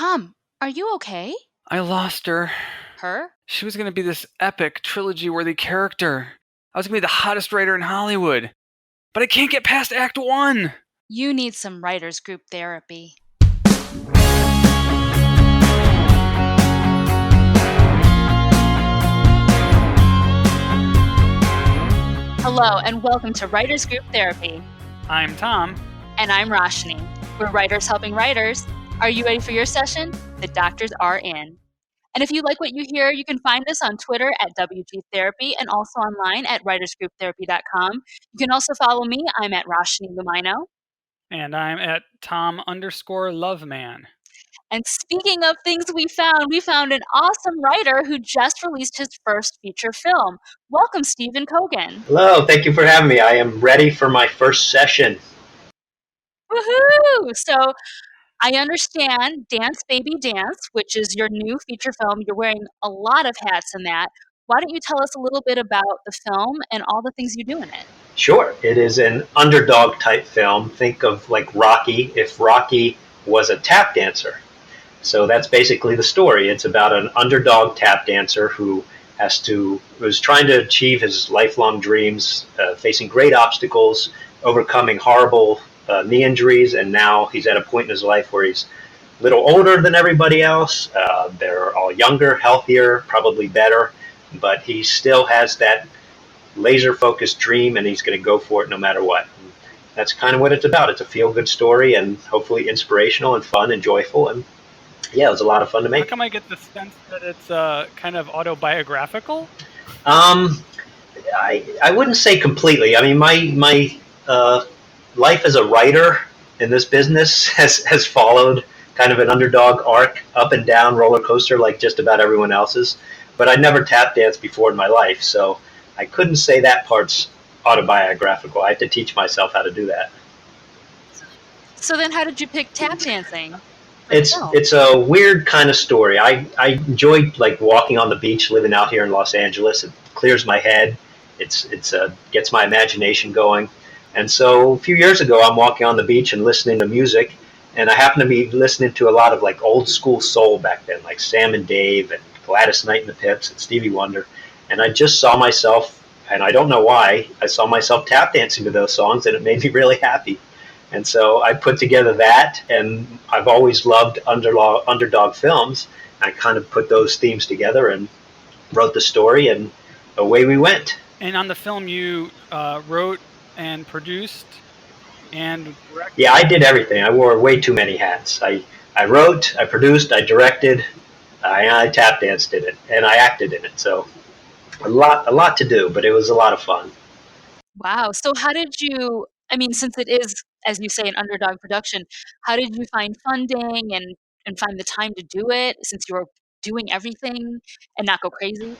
Tom, are you okay? I lost her. Her? She was going to be this epic, trilogy-worthy character. I was going to be the hottest writer in Hollywood. But I can't get past Act 1! You need some writers group therapy. Hello, and welcome to Writers Group Therapy. I'm Tom. And I'm Roshni. We're writers helping writers. Are you ready for your session? The doctors are in. And if you like what you hear, you can find us on Twitter at WG Therapy and also online at writersgrouptherapy.com. You can also follow me. I'm at Roshni Lumino. And I'm at Tom_Loveman. And speaking of things we found an awesome writer who just released his first feature film. Welcome, Stephen Kogon. Hello, thank you for having me. I am ready for my first session. Woohoo! So I understand Dance Baby Dance, which is your new feature film. You're wearing a lot of hats in that. Why don't you tell us a little bit about the film and all the things you do in it? Sure, it is an underdog type film. Think of like Rocky, if Rocky was a tap dancer. So that's basically the story. It's about an underdog tap dancer who was trying to achieve his lifelong dreams, facing great obstacles, overcoming horrible knee injuries, and now he's at a point in his life where he's a little older than everybody else. They're all younger, healthier, probably better, but he still has that laser-focused dream, and he's going to go for it no matter what. And that's kind of what it's about. It's a feel-good story, and hopefully inspirational and fun and joyful, and yeah, it was a lot of fun to make. How come I get the sense that it's kind of autobiographical? I wouldn't say completely. I mean, my life as a writer in this business has followed kind of an underdog arc, up and down roller coaster like just about everyone else's. But I never tap danced before in my life, so I couldn't say that part's autobiographical. I had to teach myself how to do that. So then how did you pick tap dancing? It's a weird kind of story. I enjoy like walking on the beach, living out here in Los Angeles. It clears my head. It's gets my imagination going. And so a few years ago, I'm walking on the beach and listening to music, and I happen to be listening to a lot of like old school soul back then, like Sam and Dave and Gladys Knight and the Pips and Stevie Wonder. And I just saw myself, and I don't know why, I saw myself tap dancing to those songs, and it made me really happy. And so I put together that, and I've always loved underdog films. I kind of put those themes together and wrote the story, and away we went. And on the film, you wrote and produced and directed? Yeah, I did everything. I wore way too many hats. I wrote, I produced, I directed, I tap danced in it, and I acted in it. So a lot to do, but it was a lot of fun. Wow. So how did you, I mean, since it is, as you say, an underdog production, how did you find funding and find the time to do it since you were doing everything and not go crazy?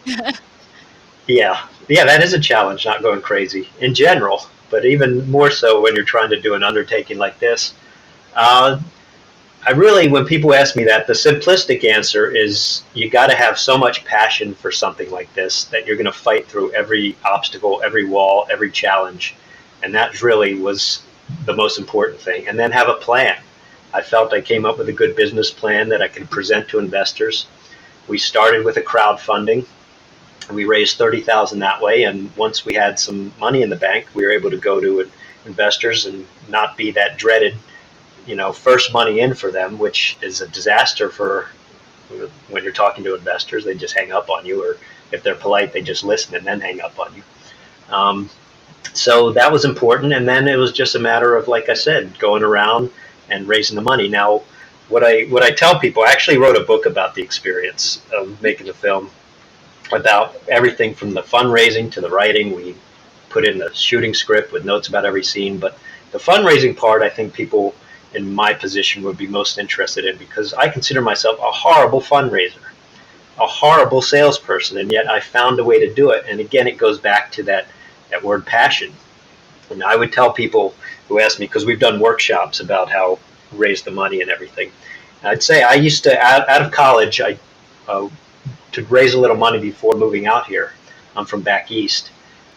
Yeah, that is a challenge, not going crazy in general, but even more so when you're trying to do an undertaking like this. When people ask me that, the simplistic answer is you got to have so much passion for something like this that you're going to fight through every obstacle, every wall, every challenge. And that really was the most important thing. And then have a plan. I felt I came up with a good business plan that I could present to investors. We started with a crowdfunding. We raised $30,000 that way, and once we had some money in the bank, we were able to go to investors and not be that dreaded, first money in for them, which is a disaster for when you're talking to investors. They just hang up on you, or if they're polite, they just listen and then hang up on you. So that was important, and then it was just a matter of, like I said, going around and raising the money. Now, what I tell people, I actually wrote a book about the experience of making the film, about everything from the fundraising to the writing. We put in the shooting script with notes about every scene, but the fundraising part, I think people in my position would be most interested in, because I consider myself a horrible fundraiser, a horrible salesperson, and yet I found a way to do it. And again, it goes back to that word passion. And I would tell people who ask me, because we've done workshops about how to raise the money and everything, I'd say I used to, out of college, to raise a little money before moving out here. I'm from back east.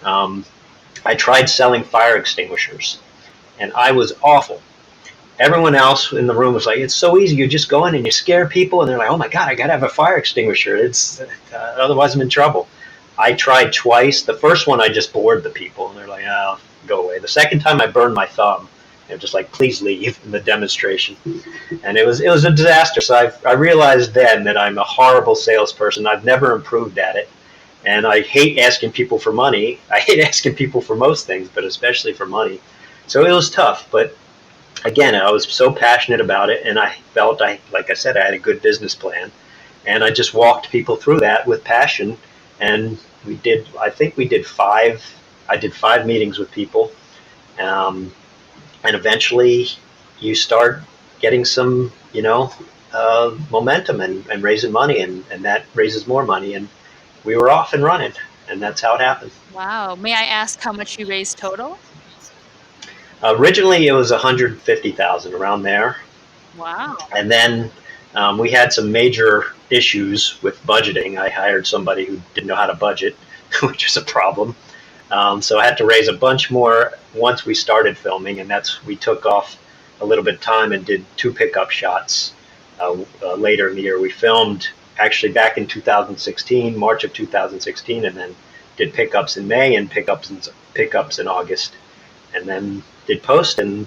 I tried selling fire extinguishers, and I was awful. everyone else in the room was like, it's so easy. You just go in and you scare people, and they're like, oh my God, I got to have a fire extinguisher. It's otherwise I'm in trouble. I tried twice. The first one, I just bored the people, and they're like, oh, go away. The second time, I burned my thumb. They're just like, please leave in the demonstration. And it was a disaster. So I realized then that I'm a horrible salesperson. I've never improved at it. And I hate asking people for money. I hate asking people for most things, but especially for money. So it was tough. But again, I was so passionate about it, and I felt like I said, I had a good business plan, and I just walked people through that with passion. And I think we did five. I did 5 meetings with people, um, and eventually, you start getting some, momentum and raising money, and that raises more money, and we were off and running, and that's how it happened. Wow. May I ask how much you raised total? Originally, it was 150,000 around there, Wow. and then we had some major issues with budgeting. I hired somebody who didn't know how to budget, which is a problem. So I had to raise a bunch more once we started filming, and we took off a little bit of time and did 2 pickup shots later in the year. We filmed actually back in 2016, March of 2016, and then did pickups in May and pickups in August, and then did post, and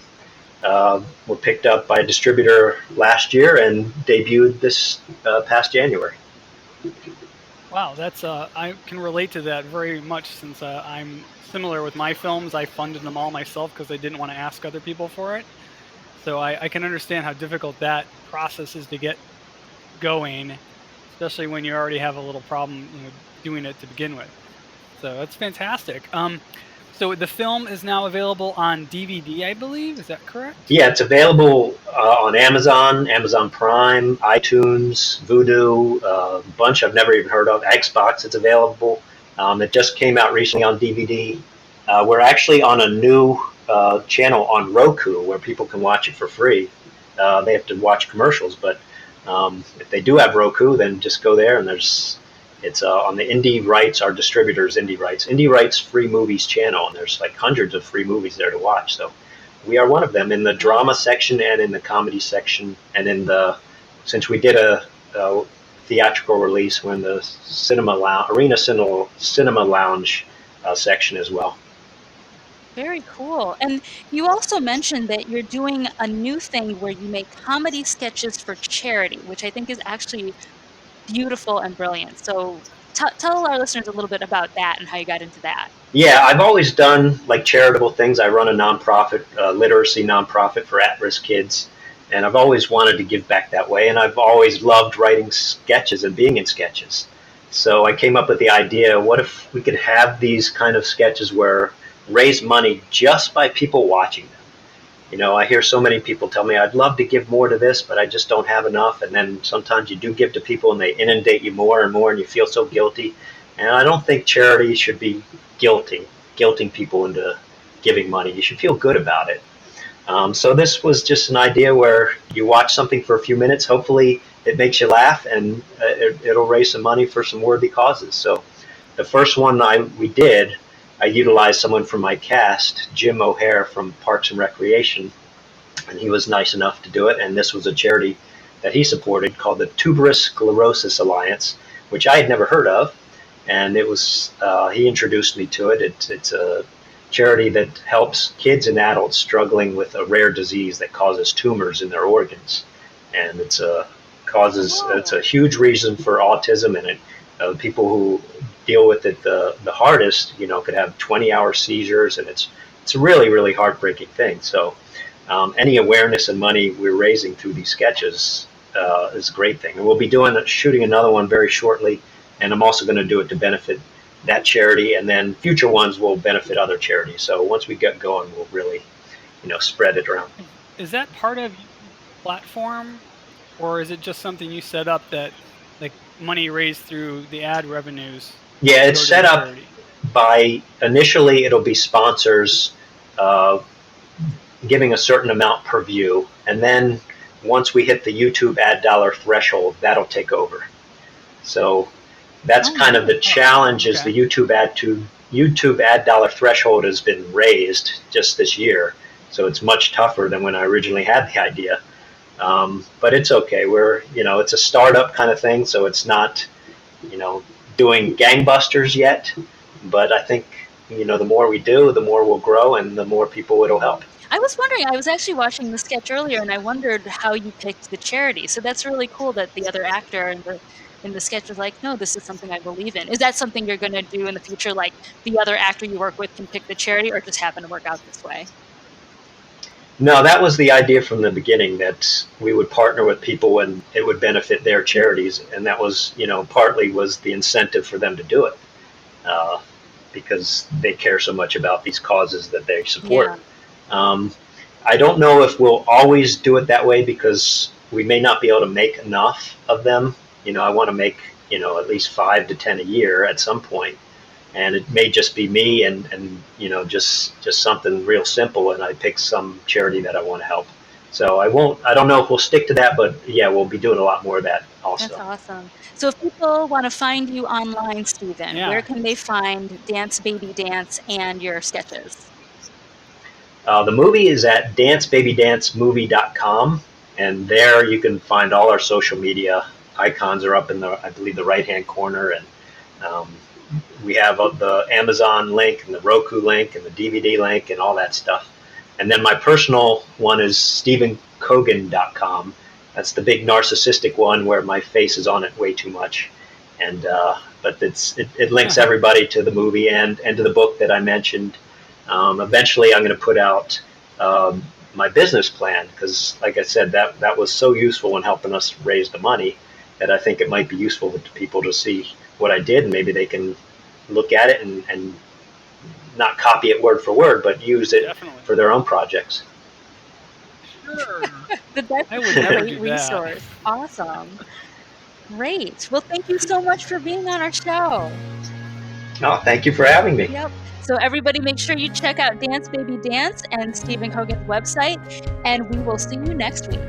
were picked up by a distributor last year and debuted this past January. Wow, that's I can relate to that very much since I'm similar with my films. I funded them all myself because I didn't want to ask other people for it. So I can understand how difficult that process is to get going, especially when you already have a little problem, doing it to begin with. So that's fantastic. So the film is now available on DVD, I believe. Is that correct? Yeah, it's available on Amazon, Amazon Prime, iTunes, Vudu, a bunch I've never even heard of. Xbox, it's available. It just came out recently on DVD. We're actually on a new channel on Roku where people can watch it for free. They have to watch commercials, but if they do have Roku, then just go there, and it's on the Indie Rights, our distributors, Indie Rights. Indie Rights Free Movies channel, and there's like hundreds of free movies there to watch. So we are one of them in the drama section and in the comedy section, and since we did a theatrical release, we're in the Arena Cinema Lounge section as well. Very cool. And you also mentioned that you're doing a new thing where you make comedy sketches for charity, which I think is actually beautiful and brilliant. So tell our listeners a little bit about that and how you got into that. Yeah, I've always done like charitable things. I run a nonprofit, literacy nonprofit for at-risk kids, and I've always wanted to give back that way. And I've always loved writing sketches and being in sketches. So I came up with the idea: what if we could have these kind of sketches where raise money just by people watching them? I hear so many people tell me, I'd love to give more to this, but I just don't have enough. And then sometimes you do give to people and they inundate you more and more, and you feel so guilty. And I don't think charity should be guilting people into giving money. You should feel good about it. So this was just an idea where you watch something for a few minutes. Hopefully it makes you laugh, and it'll raise some money for some worthy causes. So the first one we did, I utilized someone from my cast, Jim O'Hare from Parks and Recreation, and he was nice enough to do it. And this was a charity that he supported called the Tuberous Sclerosis Alliance, which I had never heard of. And he introduced me to it. It's a charity that helps kids and adults struggling with a rare disease that causes tumors in their organs. And it's a huge reason for autism, and people who deal with it the hardest, could have 20-hour seizures, and it's a really, really heartbreaking thing. So any awareness and money we're raising through these sketches is a great thing. And we'll be shooting another one very shortly, and I'm also going to do it to benefit that charity, and then future ones will benefit other charities. So once we get going, we'll really, spread it around. Is that part of your platform, or is it just something you set up that, like, money raised through the ad revenues? Yeah, it's set up by, initially it'll be sponsors giving a certain amount per view, and then once we hit the YouTube ad dollar threshold, that'll take over. So that's kind of the challenge. Is the YouTube ad dollar threshold has been raised just this year, So it's much tougher than when I originally had the idea. But it's okay. It's a startup kind of thing, so it's not, doing gangbusters yet. But I think, the more we do, the more we'll grow and the more people it'll help. I was wondering, I was actually watching the sketch earlier, and I wondered how you picked the charity. So that's really cool that the other actor in the sketch was like, "No, this is something I believe in." Is that something you're gonna do in the future, like, the other actor you work with can pick the charity, or just happen to work out this way? No, that was the idea from the beginning, that we would partner with people and it would benefit their charities, and that was, partly was the incentive for them to do it, uh, because they care so much about these causes that they Yeah. support. Um, I don't know if we'll always do it that way, because we may not be able to make enough of them. I want to make, at least 5 to 10 a year at some point, and it may just be me and just something real simple, and I pick some charity that I want to help. So I don't know if we'll stick to that, but yeah, we'll be doing a lot more of that That's also. awesome. So if people wanna find you online, Stephen, where Yeah. can they find Dance Baby Dance and your sketches? The movie is at dancebabydancemovie.com, and there you can find all our social media. Icons are up in I believe, the right hand corner, and um, we have the Amazon link and the Roku link and the DVD link and all that stuff. And then my personal one is stephenkogan.com. That's the big narcissistic one where my face is on it way too much. And but it links everybody to the movie and to the book that I mentioned. Eventually, I'm going to put out my business plan, because, like I said, that was so useful in helping us raise the money, that I think it might be useful to people to see what I did, and maybe they can look at it and not copy it word for word, but use it Definitely. for their own projects. Sure. That's I would a never great do that. resource. Awesome. Great. Well, thank you so much for being on our show. Oh, thank you for having me. Yep. So everybody make sure you check out Dance Baby Dance and Stephen Kogan's website, and we will see you next week.